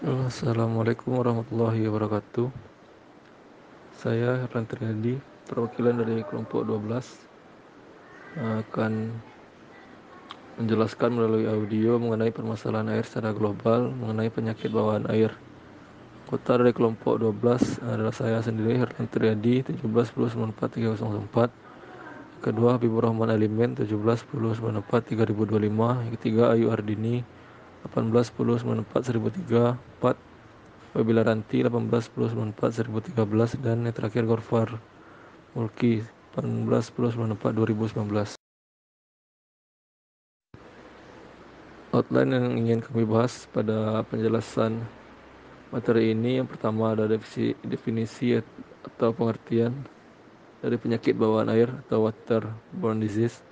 Assalamualaikum warahmatullahi wabarakatuh. Saya Herlan Triadi, perwakilan dari kelompok 12, akan menjelaskan melalui audio mengenai permasalahan air secara global, mengenai penyakit bawaan air. Kota dari kelompok 12 adalah saya sendiri, Herlan Triadi, 17 10 94 304. Kedua, Habibur Rahman Alimin, 17 10 94 3025. Yang ketiga, Ayu Ardini, 18 10 94 1003. 4. Apabila Ranti 18 10 94 1013, dan yang terakhir Gorfar Mulki 18 10 94 2019. Outline yang ingin kami bahas pada penjelasan materi ini, yang pertama ada definisi atau pengertian dari penyakit bawaan air atau waterborne disease.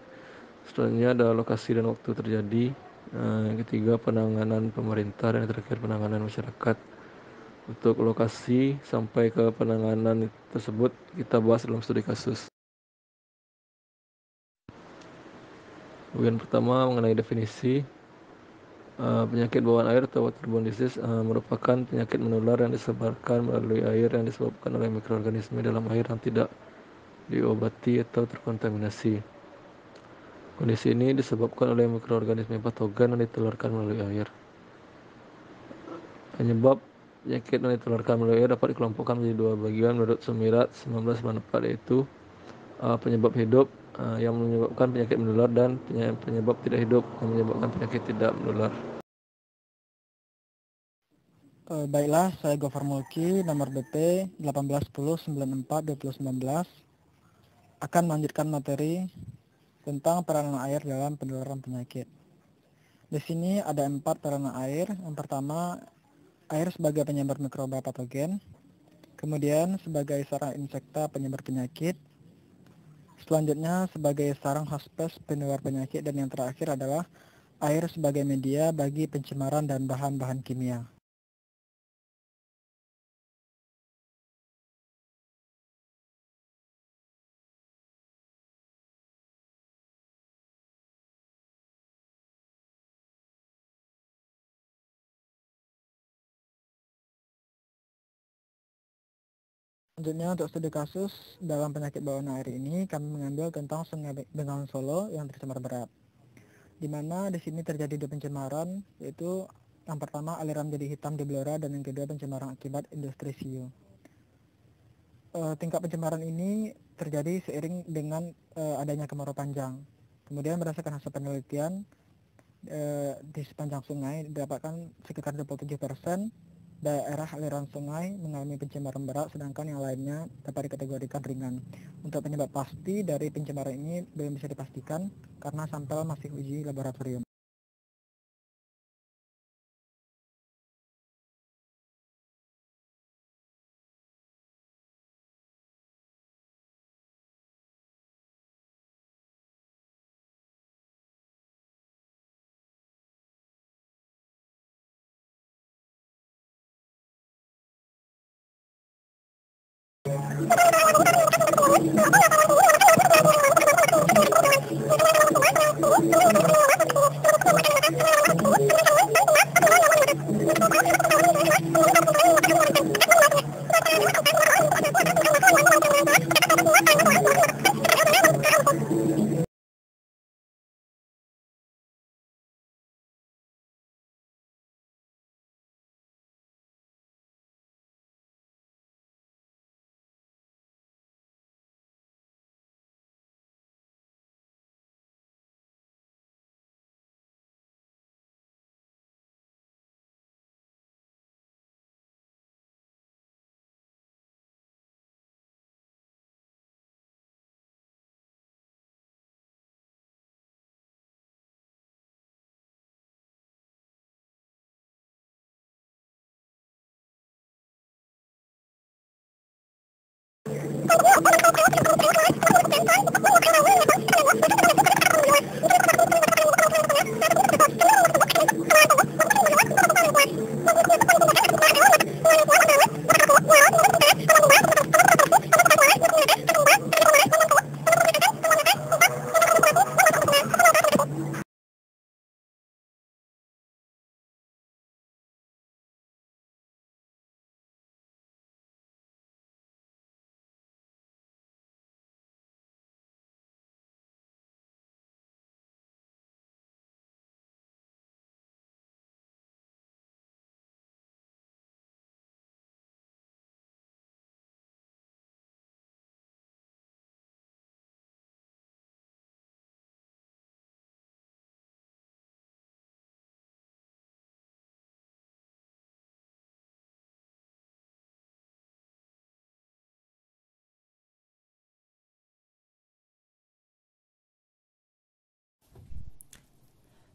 Selanjutnya ada lokasi dan waktu terjadi. Yang ketiga penanganan pemerintah, dan yang terakhir penanganan masyarakat. Untuk lokasi sampai ke penanganan tersebut kita bahas dalam studi kasus. Bagian pertama mengenai definisi. Penyakit bawaan air atau waterborne disease merupakan penyakit menular yang disebarkan melalui air yang disebabkan oleh mikroorganisme dalam air yang tidak diobati atau terkontaminasi. Kondisi ini disebabkan oleh mikroorganisme patogen yang ditularkan melalui air. Penyebab penyakit yang ditularkan melalui air dapat dikelompokkan menjadi dua bagian menurut Sumirat 1994, yaitu penyebab hidup yang menyebabkan penyakit menular, dan penyebab tidak hidup yang menyebabkan penyakit tidak menular. Baiklah, saya Gofar Mulki, nomor BP 1810942019, akan melanjutkan materi tentang peranan air dalam penularan penyakit. Di sini ada 4 peranan air. Yang pertama, air sebagai penyebar mikroba patogen, kemudian sebagai sarang insekta penyebar penyakit, selanjutnya sebagai sarang hospes penular penyakit, dan yang terakhir adalah air sebagai media bagi pencemaran dan bahan-bahan kimia. Selanjutnya untuk studi kasus dalam penyakit bawaan air ini, kami mengambil tentang Sungai Bengawan Solo yang tercemar berat. Di mana di sini terjadi dua pencemaran, yaitu yang pertama aliran jadi hitam di Blora, dan yang kedua pencemaran akibat industri siu. Tingkat pencemaran ini terjadi seiring dengan adanya kemarau panjang. Kemudian berdasarkan hasil penelitian, di sepanjang sungai didapatkan sekitar 27% daerah aliran sungai mengalami pencemaran berat, sedangkan yang lainnya dapat dikategorikan ringan. Untuk penyebab pasti dari pencemaran ini belum bisa dipastikan karena sampel masih uji laboratorium.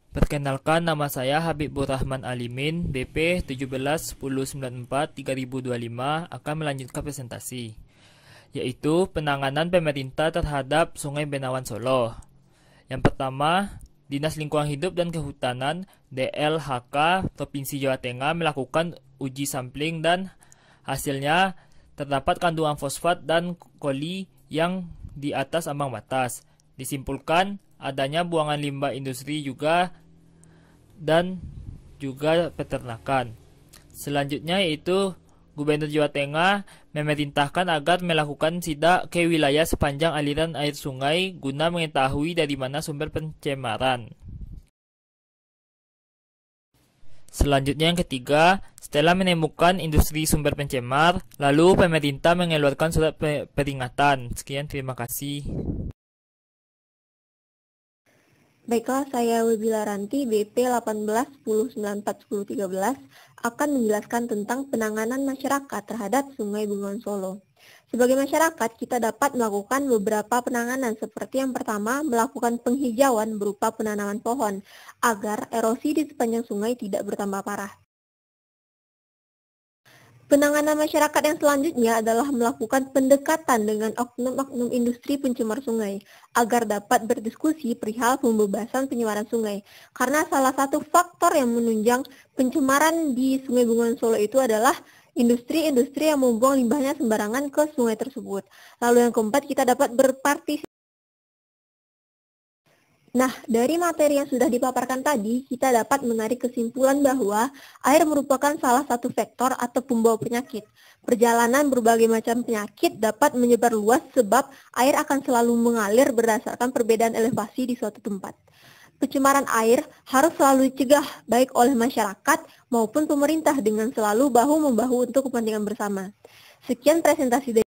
Perkenalkan, nama saya Habibur Rahman Alimin, BP 171094-3025, akan melanjutkan presentasi, yaitu penanganan pemerintah terhadap Sungai Bengawan Solo. Yang pertama, Dinas Lingkungan Hidup dan Kehutanan DLHK Provinsi Jawa Tengah melakukan uji sampling dan hasilnya terdapat kandungan fosfat dan koli yang di atas ambang batas. Disimpulkan adanya buangan limbah industri dan juga peternakan. Selanjutnya yaitu Gubernur Jawa Tengah memerintahkan agar melakukan sidak ke wilayah sepanjang aliran air sungai guna mengetahui dari mana sumber pencemaran. Selanjutnya yang ketiga, setelah menemukan industri sumber pencemar, lalu pemerintah mengeluarkan surat peringatan. Sekian, terima kasih. Baiklah, saya Wibila Ranti, BP 1810941013 akan menjelaskan tentang penanganan masyarakat terhadap Sungai Bengawan Solo. Sebagai masyarakat, kita dapat melakukan beberapa penanganan seperti yang pertama, melakukan penghijauan berupa penanaman pohon agar erosi di sepanjang sungai tidak bertambah parah. Penanganan masyarakat yang selanjutnya adalah melakukan pendekatan dengan oknum-oknum industri pencemar sungai agar dapat berdiskusi perihal pembebasan pencemaran sungai. Karena salah satu faktor yang menunjang pencemaran di Sungai Bengawan Solo itu adalah industri-industri yang membuang limbahnya sembarangan ke sungai tersebut. Lalu yang keempat, kita dapat berpartisipasi. Nah, dari materi yang sudah dipaparkan tadi, kita dapat menarik kesimpulan bahwa air merupakan salah satu vektor atau pembawa penyakit. Perjalanan berbagai macam penyakit dapat menyebar luas sebab air akan selalu mengalir berdasarkan perbedaan elevasi di suatu tempat. Pencemaran air harus selalu dicegah baik oleh masyarakat maupun pemerintah dengan selalu bahu-membahu untuk kepentingan bersama. Sekian presentasi dari